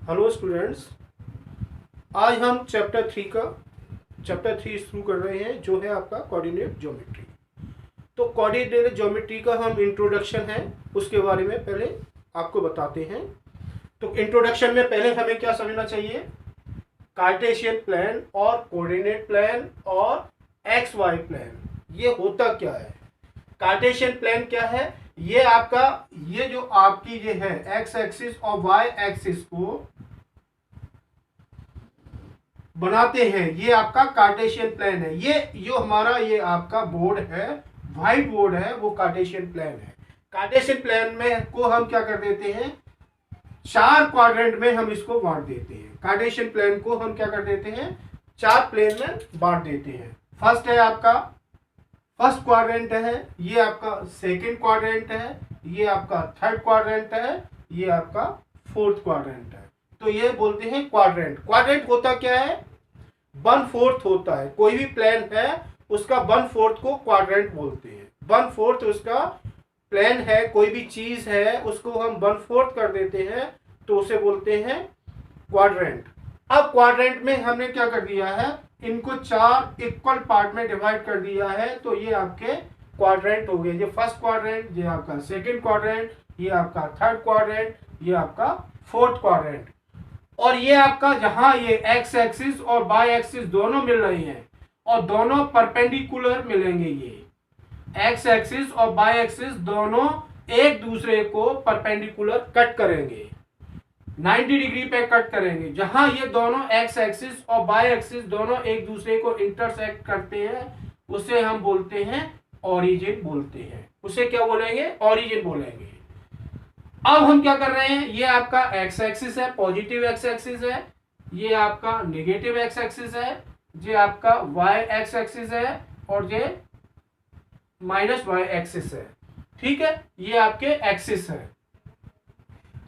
Hello students, आज हम chapter three शुरू कर रहे हैं जो है आपका कोऑर्डिनेट ज्योमेट्री। तो कोऑर्डिनेट ज्योमेट्री का हम इंट्रोडक्शन है उसके बारे में पहले आपको बताते हैं। तो इंट्रोडक्शन में पहले हमें क्या समझना चाहिए, कार्टेशियन प्लेन और कोऑर्डिनेट प्लेन और एक्स वाई प्लेन ये होता क्या है। कार्टेशियन प्लेन क्या है, ये जो आपकी ये है एक्स एक्सिस और वाई एक्सिस को बनाते हैं, ये आपका कार्टेशियन प्लेन है। ये जो हमारा ये आपका बोर्ड है, व्हाइट बोर्ड है, वो कार्टेशियन प्लेन है। कार्टेशियन प्लेन में को हम क्या कर देते हैं, चार क्वाड्रेंट में हम इसको बांट देते हैं। कार्टेशियन प्लेन को हम क्या कर देते हैं, चार प्लेन में बांट देते हैं। फर्स्ट है आपका फर्स्ट क्वाड्रेंट है, ये आपका सेकंड क्वाड्रेंट है, ये आपका थर्ड क्वाड्रेंट है, ये आपका फोर्थ क्वाड्रेंट है। तो ये बोलते हैं क्वाड्रेंट। क्वाड्रेंट होता क्या है, 1/4 होता है। कोई भी प्लेन है उसका 1/4 को क्वाड्रेंट बोलते हैं। 1/4 उसका प्लेन है, कोई भी चीज है उसको हम 1/4 कर देते हैं तो उसे बोलते हैं क्वाड्रेंट। अब क्वाड्रेंट में हमने क्या कर दिया है, इनको चार इक्वल पार्ट में डिवाइड कर दिया है, तो ये आपके क्वाड्रेंट हो गए। ये फर्स्ट क्वाड्रेंट, ये आपका सेकंड क्वाड्रेंट, ये आपका थर्ड क्वाड्रेंट, ये आपका फोर्थ क्वाड्रेंट। और ये आपका जहां ये एक्स एक्सिस और वाई एक्सिस दोनों मिल रही हैं और दोनों परपेंडिकुलर मिलेंगे, ये एक्स एक्सिस और वाई एक्सिस दोनों एक दूसरे को परपेंडिकुलर कट करेंगे, 90 डिग्री पे कट करेंगे। जहां ये दोनों एक्स एक्सिस और वाई एक्सिस दोनों एक दूसरे को इंटरसेक्ट करते हैं उसे हम बोलते हैं ओरिजिन बोलते हैं। उसे क्या बोलेंगे, ओरिजिन बोलेंगे। अब हम क्या कर रहे हैं, ये आपका एक्स एक्सिस है, पॉजिटिव एक्स एक्सिस है, ये आपका नेगेटिव एक्स एक्सिस है, ये आपका वाई एक्स एक्सिस है और ये माइनस वाई एक्सिस है। ठीक है, ये आपके एक्सिस है।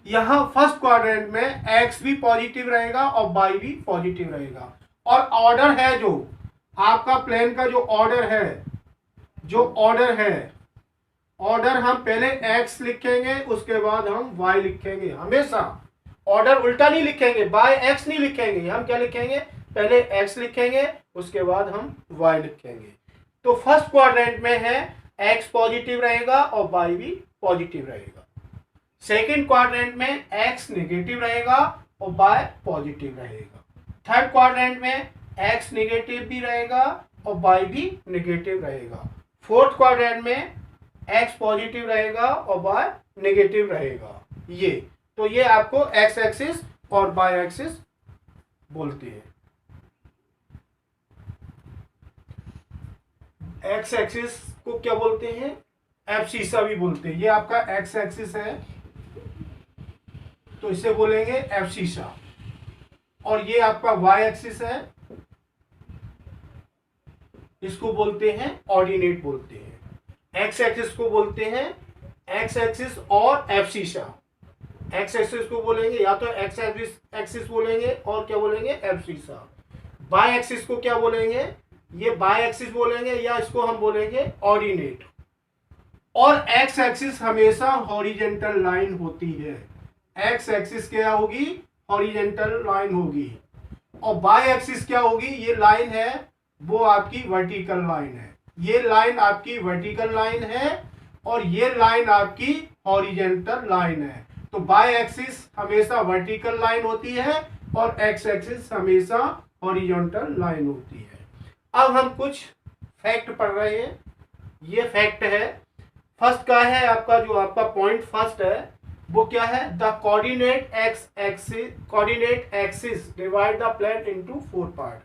यहां फर्स्ट क्वाड्रेंट में एक्स भी पॉजिटिव रहेगा और वाई भी पॉजिटिव रहेगा। और ऑर्डर है जो आपका प्लेन का जो ऑर्डर हम पहले x लिखेंगे उसके बाद हम y लिखेंगे। हमेशा ऑर्डर उल्टा नहीं लिखेंगे, बाय x नहीं लिखेंगे, हम क्या लिखेंगे, पहले x लिखेंगे उसके बाद हम y लिखेंगे। तो फर्स्ट क्वाड्रेंट में है x पॉजिटिव रहेगा और y भी पॉजिटिव रहेगा। सेकंड क्वाड्रेंट में x नेगेटिव रहेगा और y पॉजिटिव रहेगा। थर्ड क्वाड्रेंट में x नेगेटिव भी रहेगा और y भी नेगेटिव रहेगा। फोर्थ क्वाड्रेंट में x पॉजिटिव रहेगा और y नेगेटिव रहेगा। ये आपको x एक्सिस और y एक्सिस बोलते हैं। x एक्सिस को क्या बोलते हैं, एब्सिसा भी बोलते हैं। ये आपका x एक्सिस है तो इसे बोलेंगे एब्सिसा। और ये आपका y एक्सिस है, इसको बोलते हैं ऑर्डिनेट बोलते हैं। एक्स एक्सिस को बोलते हैं एक्स एक्सिस और एब्सिसा। एक्स एक्सिस को बोलेंगे या तो एक्स एक्सिस बोलेंगे और क्या बोलेंगे, एब्सिसा। बाय एक्सिस को क्या बोलेंगे, ये बाय एक्सिस बोलेंगे या इसको हम बोलेंगे ऑर्डिनेट। और एक्स एक्सिस हमेशा हॉरिजेंटल लाइन होती है। एक्स एक्सिस क्या होगी, हॉरिजेंटल लाइन होगी। और बाय एक्सिस क्या होगी, ये लाइन है वो आपकी वर्टिकल लाइन है। ये लाइन आपकी वर्टिकल लाइन है और ये लाइन आपकी हॉरिजेंटल लाइन है। तो बाय एक्सिस हमेशा वर्टिकल लाइन होती है और एक्स एक्सिस हमेशा हॉरिजॉन्टल लाइन होती है। अब हम कुछ फैक्ट पढ़ रहे हैं। ये फैक्ट है, फर्स्ट का है आपका जो आपका पॉइंट फर्स्ट है वो क्या है, the coordinate axis divide the plane into 4 part.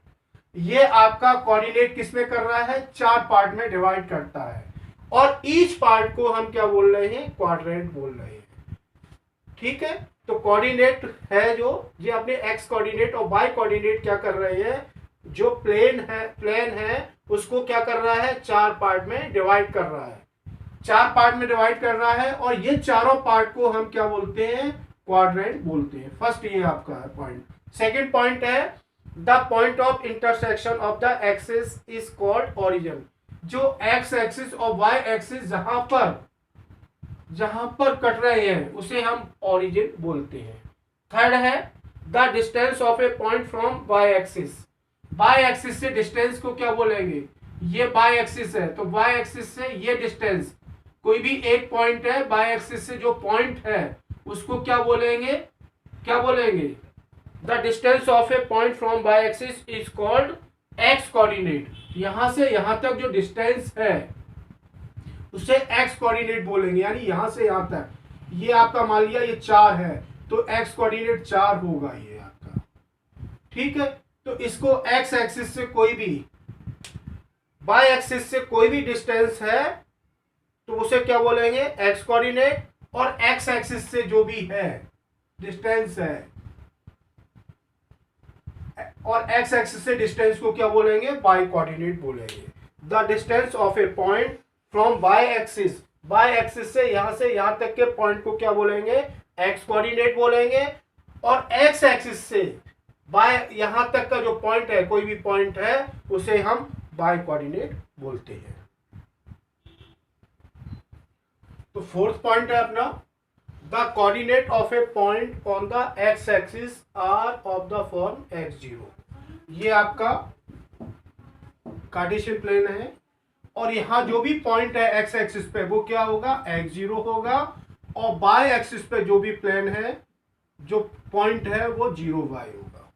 ये आपका कोऑर्डिनेट किसमें कर रहा है, 4 पार्ट में डिवाइड करता है और ईच पार्ट को हम क्या बोल रहे हैं, क्वाड्रेंट बोल रहे हैं। ठीक है, तो कोऑर्डिनेट है जो ये अपने एक्स कोऑर्डिनेट और वाई कोऑर्डिनेट क्या कर रहे हैं, जो प्लेन है उसको क्या कर रहा है, 4 पार्ट में डिवाइड कर रहा है। 4 पार्ट में डिवाइड कर रहा है और ये चारों पार्ट को हम क्या बोलते हैं, क्वाड्रेंट बोलते हैं। फर्स्ट ये आपका है पॉइंट। सेकेंड पॉइंट है the point of intersection of the axis is called origin. जो एक्स एक्सिस और वाई एक्सिस जहां पर कट रहे हैं उसे हम ओरिजिन बोलते हैं। थर्ड है the distance of a point from Y axis. Y axis से डिस्टेंस को क्या बोलेंगे, ये वाई एक्सिस है तो वाई एक्सिस से ये डिस्टेंस, कोई भी एक पॉइंट है वाई एक्सिस से जो पॉइंट है उसको क्या बोलेंगे, क्या बोलेंगे, the distance of a point from Y axis is called X coordinate. यहां से यहां तक जो डिस्टेंस है उसे एक्स कोऑर्डिनेट बोलेंगे, यानी यहां से यहां तक, ये आपका मान लिया ये 4 है तो एक्स कोऑर्डिनेट 4 होगा ये आपका, ठीक है। तो इसको एक्स एक्सिस से कोई भी, वाई एक्सिस से कोई भी डिस्टेंस है तो उसे क्या बोलेंगे, एक्स कोऑर्डिनेट, और एक्स एक्सिस से जो भी है डिस्टेंस है और एक्स एक्सिस से डिस्टेंस को क्या बोलेंगे, वाई कोऑर्डिनेट बोलेंगे। The distance of a point from Y axis, Y axis से यहां तक के पॉइंट को क्या बोलेंगे, एक्स कोऑर्डिनेट बोलेंगे, और एक्स एक्सिस से वाई यहां तक का जो पॉइंट है, कोई भी पॉइंट है उसे हम वाई कोऑर्डिनेट बोलते हैं। तो फोर्थ पॉइंट है अपना, the coordinate of a point on the X axis are of the form x0। ये आपका कार्टेशियन प्लेन है और यहां जो भी पॉइंट है एक्स एक्सिस पे वो क्या होगा, x0 होगा, और वाई एक्सिस पे जो भी प्लेन है, जो पॉइंट है वो 0y होगा।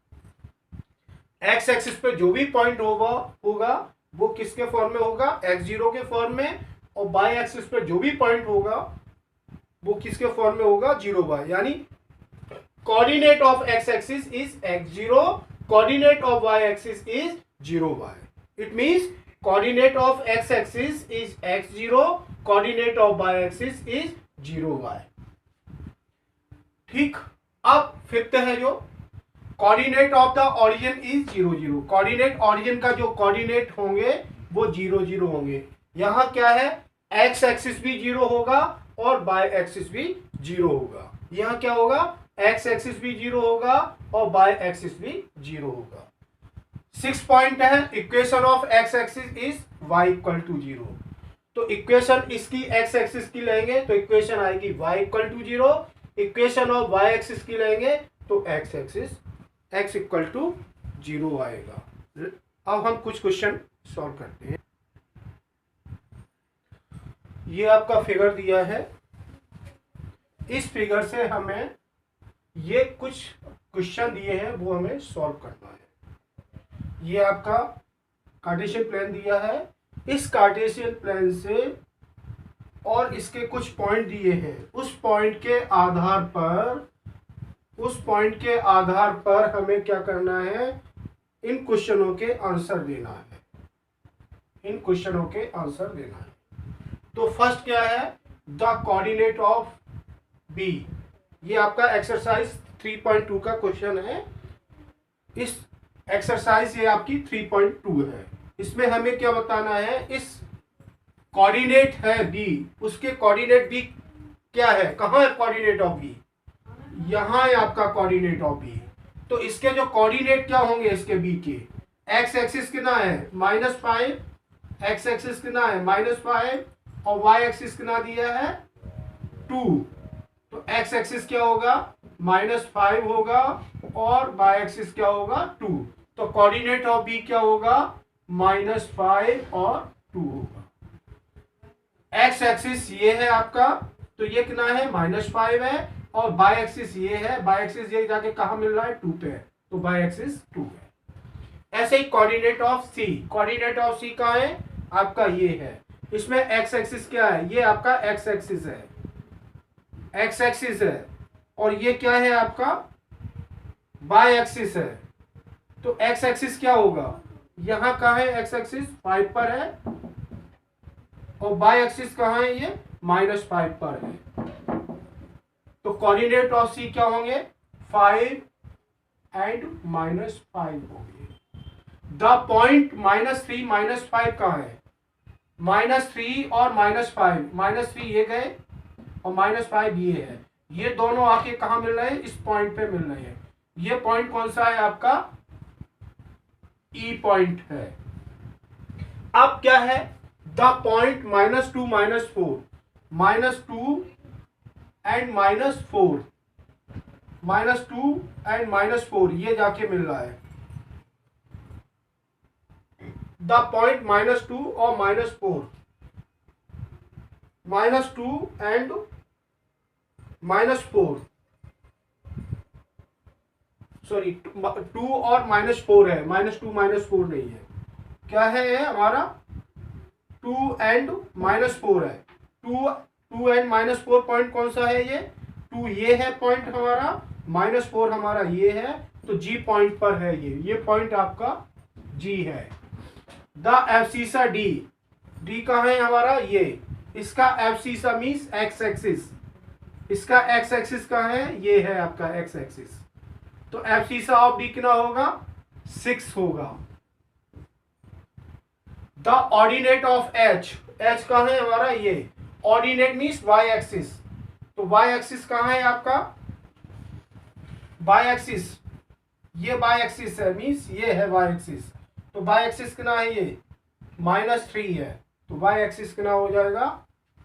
एक्स एक्सिस पे जो भी पॉइंट होगा वो किसके फॉर्म में होगा, x0 के फॉर्म में, और वाई एक्सिस पे जो भी पॉइंट होगा वो किसके फॉर्म में होगा, 0y। यानी coordinate of X axis is x0, coordinate of Y axis is 0y। It means coordinate of X axis is x0, coordinate of Y axis is 0y। ठीक, अब फिफ्थ है जो coordinate of the origin is 0 0। Coordinate origin का जो coordinate होंगे वो 0 0 होंगे। यहां क्या है, एक्स एक्सिस भी 0 होगा और वाई एक्सिस भी 0 होगा। यहां क्या होगा, एक्स एक्सिस भी 0 होगा और वाई एक्सिस भी 0 होगा। 6 पॉइंट है, equation of X axis is y equal to 0। तो इक्वेशन इसकी एक्स एक्सिस की लेंगे तो इक्वेशन आएगी y equal to 0, equation of Y axis की लेंगे तो X axis x equal to 0 आएगा। अब हम कुछ क्वेश्चन सॉल्व करते हैं। ये आपका फिगर दिया है, इस फिगर से हमें ये कुछ क्वेश्चन दिए हैं वो हमें सॉल्व करना है। ये आपका कार्टेशियन प्लेन दिया है, इस कार्टेशियन प्लेन से और इसके कुछ पॉइंट दिए हैं, उस पॉइंट के आधार पर हमें क्या करना है, इन क्वेश्चनों के आंसर देना है, इन क्वेश्चनों के आंसर देना है। तो फर्स्ट क्या है, द कोऑर्डिनेट ऑफ बी। ये आपका एक्सरसाइज 3.2 का क्वेश्चन है। इस एक्सरसाइज ये आपकी 3.2 है। इसमें हमें क्या बताना है, इस कोऑर्डिनेट है बी, उसके कोऑर्डिनेट बी क्या है, कहाँ है कोऑर्डिनेट ऑफ बी, यहाँ है आपका कोऑर्डिनेट ऑफ बी। तो इसके जो कोऑर्डिनेट क्या होंगे इसके बी के, एक्स एक्सिस कितना है -5, एक्स एक्सिस कितना है -5 और वाई एक्सिस कितना दिया है 2। तो एक्स एक्सिस क्या होगा -5 होगा और वाई एक्सिस क्या होगा 2। तो कोऑर्डिनेट ऑफ बी क्या होगा -5 और 2 होगा। एक्स एक्सिस ये है आपका, तो ये कितना है -5 है, और वाई एक्सिस ये है, वाई एक्सिस ये जाके कहा मिल रहा है 2 पे है, तो वाई एक्सिस 2 है। ऐसे ही coordinate of C, coordinate of C कहाँ है आपका, ये है। इसमें एक्स एक्सिस क्या है, ये आपका एक्स एक्सिस है, एक्स एक्सिस है, और ये क्या है आपका वाई एक्सिस है। तो एक्स एक्सिस क्या होगा, यहां कहाँ है एक्स एक्सिस 5 पर है, और वाई एक्सिस कहाँ है, ये -5 पर है। तो कोऑर्डिनेट ऑफ सी क्या होंगे 5 एंड -5 होंगे। द पॉइंट -3 -5 कहाँ है, -3 और -5, -3 ये गए और -5 ये है, ये दोनों आके कहा मिल रहे हैं, इस पॉइंट पे मिल रहे हैं। ये पॉइंट कौन सा है आपका, ई पॉइंट है। अब क्या है, द पॉइंट -2 -4, -2 एंड -4, -2 एंड -4 ये जाके मिल रहा है। द पॉइंट -2 और -4, -2 एंड -4, सॉरी 2 और -4 है, -2 -4 नहीं है, क्या है ये हमारा 2 एंड -4 है। 2 एंड -4 पॉइंट कौन सा है ये 2 ये है पॉइंट हमारा, -4 हमारा ये है, तो जी पॉइंट पर है ये पॉइंट आपका जी है। द एब्सिसा डी, डी कहाँ है हमारा ये, इसका एब्सिसा मीन्स एक्स एक्सिस, इसका एक्स एक्सिस कहाँ है ये है आपका एक्स एक्सिस, तो एब्सिसा ऑफ डी कितना होगा 6 होगा। The ordinate of H, H कहाँ है हमारा ये, ऑर्डिनेट मीन्स वाई एक्सिस, तो वाई एक्सिस कहाँ है आपका, वाई एक्सिस, ये वाई एक्सिस है मीन्स ये है वाई एक्सिस, तो वाई एक्सिस कितना है ये -3 है, तो वाई एक्सिस कितना हो जाएगा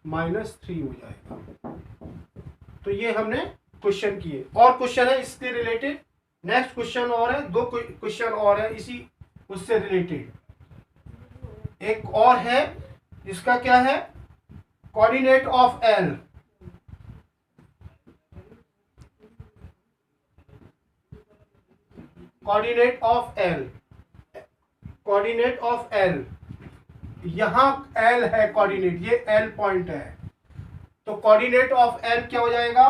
-3 हो जाएगा। तो ये हमने क्वेश्चन किए, और क्वेश्चन है इसके रिलेटेड, नेक्स्ट क्वेश्चन और है, 2 क्वेश्चन और है इसी उससे रिलेटेड। एक और है इसका क्या है, coordinate of L, coordinate of L, coordinate of L, यहां एल है कोऑर्डिनेट, ये एल पॉइंट है, तो कोऑर्डिनेट ऑफ एल क्या हो जाएगा,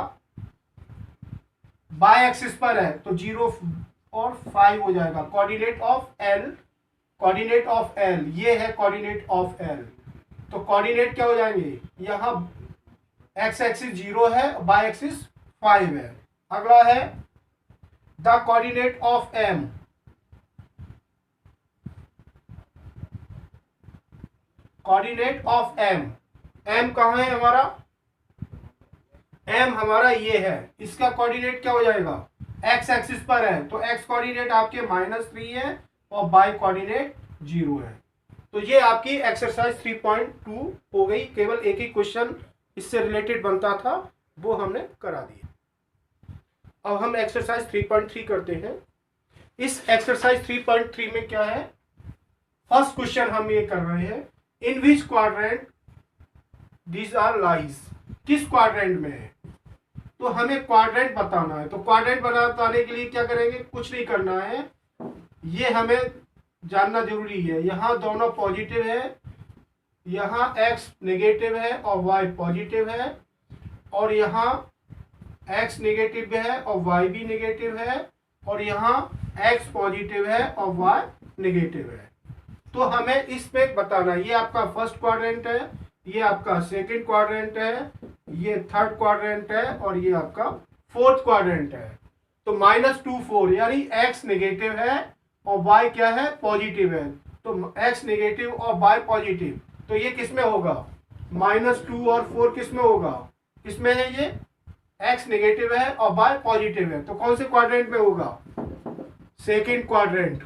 बाय एक्सिस पर है तो 0 और 5 हो जाएगा। Coordinate of L, coordinate of L ये है कोऑर्डिनेट ऑफ एल, तो कोऑर्डिनेट क्या हो जाएंगे, यहां एक्स एक्सिस 0 है, बाय एक्सिस 5 है। अगला है the coordinate of M, coordinate of M, M कहाँ है हमारा, एम हमारा ये है, इसका कोऑर्डिनेट क्या हो जाएगा एक्स एक्सिस पर है, तो एक्स कोऑर्डिनेट आपके -3 है और बाय कोऑर्डिनेट 0 है। तो ये आपकी एक्सरसाइज 3.2 हो गई, केवल एक ही क्वेश्चन इससे रिलेटेड बनता था वो हमने करा दिया। अब हम एक्सरसाइज 3.3 करते हैं। इस एक्सरसाइज 3.3 में क्या है, फर्स्ट क्वेश्चन हम ये कर रहे हैं, in which quadrant these are lies, किस क्वाड्रेंट में है, तो हमें क्वाड्रेंट बताना है। तो क्वाड्रेंट बताने के लिए क्या करेंगे, कुछ नहीं करना है, ये हमें जानना जरूरी है, यहाँ दोनों पॉजिटिव है, यहाँ x नेगेटिव है और y पॉजिटिव है, और यहाँ x नेगेटिव है और y भी नेगेटिव है, और यहाँ x पॉजिटिव है और y नेगेटिव है। तो हमें इस पे बताना है, ये आपका फर्स्ट क्वाड्रेंट है, ये आपका सेकंड क्वाड्रेंट है, ये थर्ड क्वाड्रेंट है, और ये आपका फोर्थ क्वाड्रेंट है। तो -2 4 यानी x नेगेटिव है और y क्या है पॉजिटिव है, तो x नेगेटिव और y पॉजिटिव, तो ये किस में होगा, -2 और 4 किस में होगा, किसमें है ये x नेगेटिव है और y पॉजिटिव है, तो कौन से क्वाड्रेंट में होगा, सेकंड क्वाड्रेंट।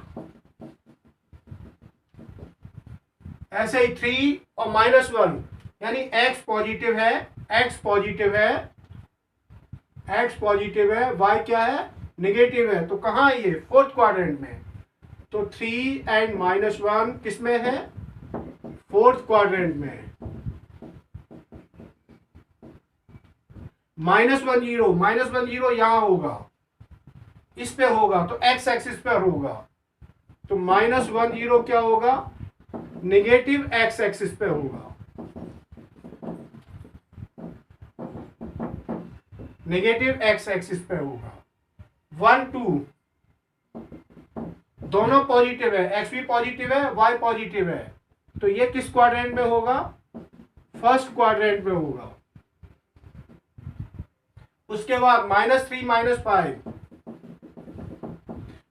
ऐसे ही 3 और -1 यानी x पॉजिटिव है, x पॉजिटिव है, x पॉजिटिव है, y क्या है नेगेटिव है, तो कहाँ है ये फोर्थ क्वाड्रेंट में, तो 3 एंड -1 किस में है, फोर्थ क्वाड्रेंट में है। -1 0 यहां होगा, इस पे होगा, तो x एक्सिस पर होगा, तो -1 0 क्या होगा, नेगेटिव x एक्सिस पे होगा, नेगेटिव x एक्सिस पे होगा। 1 2 दोनों पॉजिटिव है, x भी पॉजिटिव है, y पॉजिटिव है, तो ये किस क्वाड्रेंट में होगा, फर्स्ट क्वाड्रेंट में होगा। उसके बाद -3 -5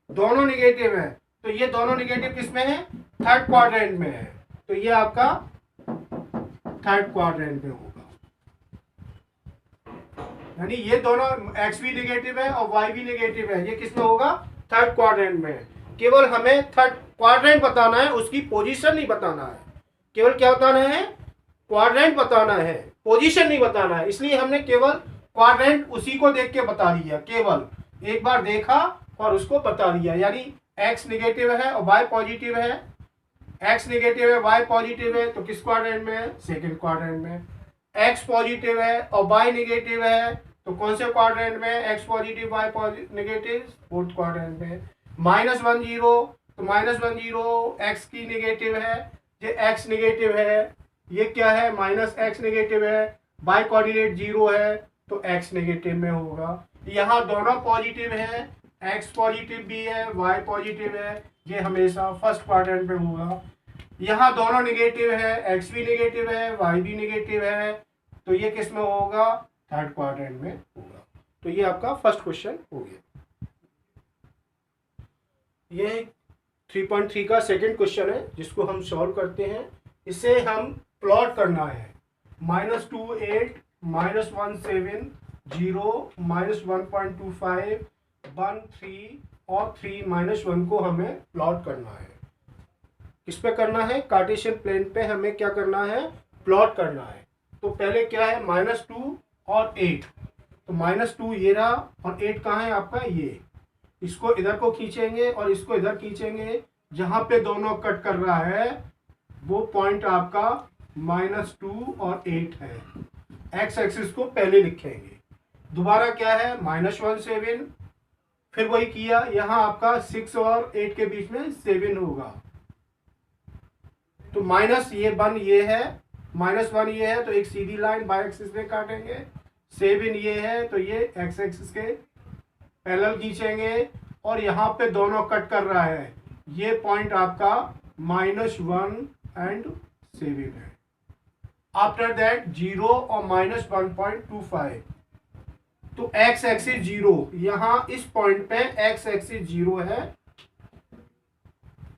दोनों नेगेटिव है, तो ये दोनों नेगेटिव किस में है, थर्ड क्वाड्रेंट में है, तो ये आपका थर्ड क्वाड्रेंट में होगा। यानी ये दोनों x भी नेगेटिव है और y भी नेगेटिव है, ये किस में होगा, थर्ड क्वाड्रेंट में। केवल हमें थर्ड क्वाड्रेंट बताना है, उसकी पोजीशन नहीं बताना है, केवल क्या बताना है, क्वाड्रेंट बताना है, पोजीशन नहीं बताना है, इसलिए हमने केवल क्वाड्रेंट उसी को देख के बता दिया केवल, एक बार देखा और उसको बता दिया, यानी x नेगेटिव है और y पॉजिटिव है, x नेगेटिव है y पॉजिटिव है तो किस क्वाड्रेंट में है? सेकंड क्वाड्रेंट में। x पॉजिटिव है और y नेगेटिव है तो कौन से क्वाड्रेंट में? x positive y negative, fourth quadrant में। -10 तो -10 x की नेगेटिव है, ये x नेगेटिव है, ये क्या है? -x नेगेटिव है, y कोऑर्डिनेट 0 है तो x नेगेटिव में होगा। यहाँ दोनों पॉजिटिव है, x पॉजिटिव भी है y पॉजिटिव है, ये हमेशा फर्स्ट क्वाड्रेंट में होगा। यहाँ दोनों नेगेटिव है, x भी नेगेटिव है y भी नेगेटिव है तो ये किस में होगा? थर्ड क्वाड्रेंट में होगा। तो ये आपका फर्स्ट क्वेश्चन हो गया। ये 3.3 का सेकंड क्वेश्चन है जिसको हम सॉल्व करते हैं। इसे हम प्लॉट करना है, -28 -17 0 -1.25 1 3 और 3 -1 को हमें प्लॉट करना है। किस पे करना है? कार्टेशियन प्लेन पे हमें क्या करना है? प्लॉट करना है। तो पहले क्या है? -2 और 8, तो -2 ये रहा और 8 कहाँ है आपका? ये। इसको इधर को खींचेंगे और इसको इधर खींचेंगे, जहां पे दोनों कट कर रहा है वो पॉइंट आपका -2 और 8 है। एक्स एक्सिस को पहले लिखेंगे। दोबारा क्या है? -17, फिर वही किया, यहाँ आपका 6 और 8 के बीच में 7 होगा तो माइनस ये 1 ये है, -1 ये है तो एक सीधी लाइन बाई एक्सिस में काटेंगे। 7 ये है तो ये एक्स एक्सिस के पैरेलल खींचेंगे और यहाँ पे दोनों कट कर रहा है, ये पॉइंट आपका -1 एंड 7 है। आफ्टर दैट 0 और -1.25 तो एक्स एक्सिस 0, यहाँ इस पॉइंट पे एक्स एक्सिस 0 है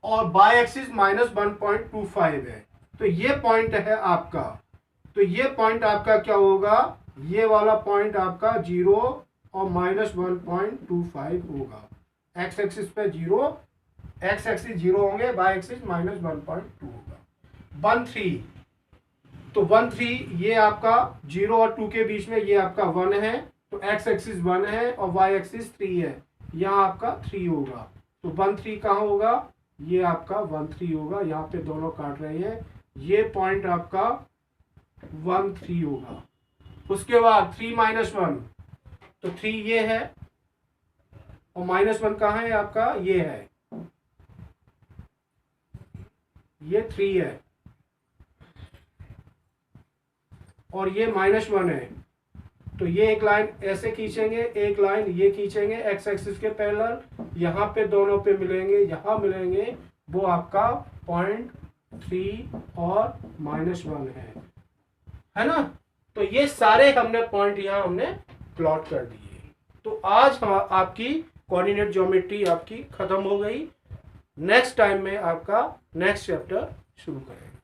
और बाई एक्सिस -1.25 है तो ये पॉइंट है आपका। तो ये पॉइंट आपका क्या होगा? ये वाला पॉइंट आपका 0 और -1.25 होगा। एक्स एक्सिस पे 0, एक्स एक्सिस 0 होंगे, बाई एक्सिस -1.2 होगा। 1 3 तो 1 3 ये आपका 0 और 2 के बीच में ये आपका 1 है तो एक्स एक्सिस 1 है और वाई एक्सिस 3 है, यहाँ आपका 3 होगा। तो 1 3 कहाँ होगा? ये आपका 1 3 होगा, यहाँ पे दोनों काट रहे हैं, ये पॉइंट आपका 1 3 होगा। उसके बाद 3 -1 तो 3 ये है और -1 कहाँ है आपका? ये है, ये 3 है और ये -1 है तो ये एक लाइन ऐसे खींचेंगे, एक लाइन ये खींचेंगे एक्स एक्सिस के पैरेलल, यहाँ पे दोनों पे मिलेंगे, यहाँ मिलेंगे, वो आपका 0.3 और -1 है ना। तो ये सारे हमने पॉइंट यहाँ हमने प्लॉट कर दिए। तो आज आपकी कोऑर्डिनेट ज्योमेट्री आपकी खत्म हो गई। नेक्स्ट टाइम में आपका नेक्स्ट चैप्टर शुरू करेंगे।